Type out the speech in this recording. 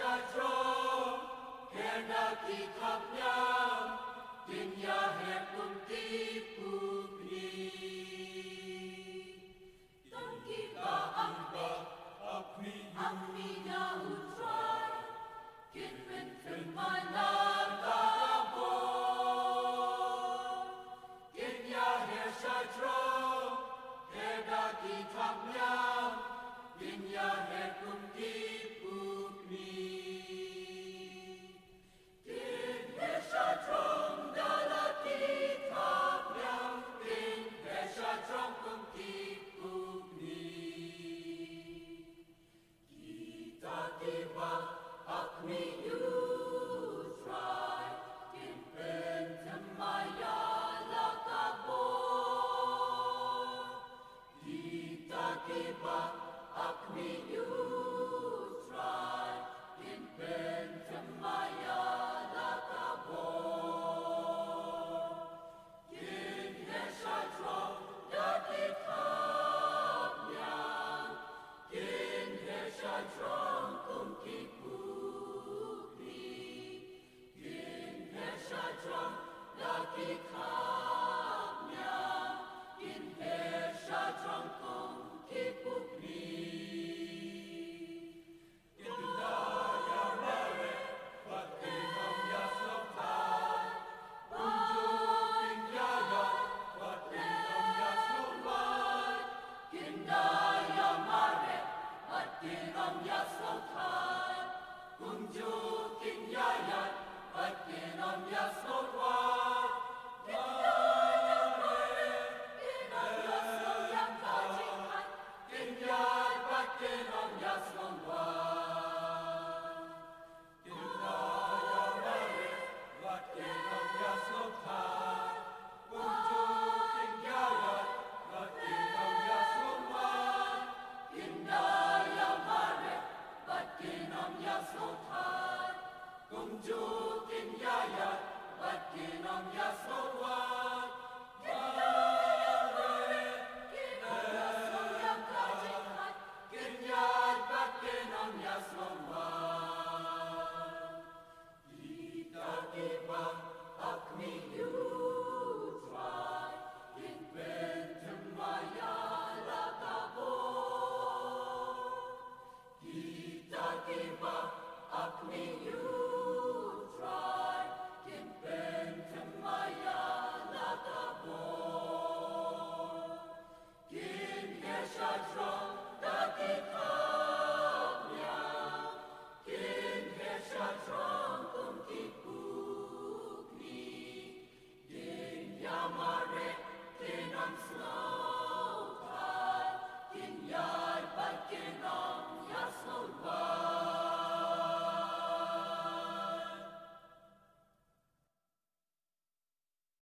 Shadrom, Hernaki Kapnyam, Dinya Herkunti Pugni. Tangkiba Ambe, Amina Utrai, Kinven Managabo, Dinya Her Shadrom, Hernaki Kapnyam, Dinya Herkunti Pugni. Shadrom dalati kapnyam din Shadrom kumti pugni. Kita tiba akmi utrai din pentemaya lakabor. Kita tiba akmi utrai din pentemaya Shadrom kumti pugni, Din Her Shadrom laki kapnyam, Din Her Shadrom kumti pugni. Indaya mare, Vatinam yaslotai, Unjuk indaya, Vatinam yaslomai, Indaya mare, Vatinam yaslotai, Unjuk indayat, Vatinam yaslotai, Indaya mare, Vatinam yaslotai, Indayat, Vatinam yaslomai, Indaya mare, Vatinam yaslotai, Unjuk indayat, Vatinam yaslomai, Indaya mare, Vatinam yaslotai, Unjuk indayat, Vatinam yaslomai.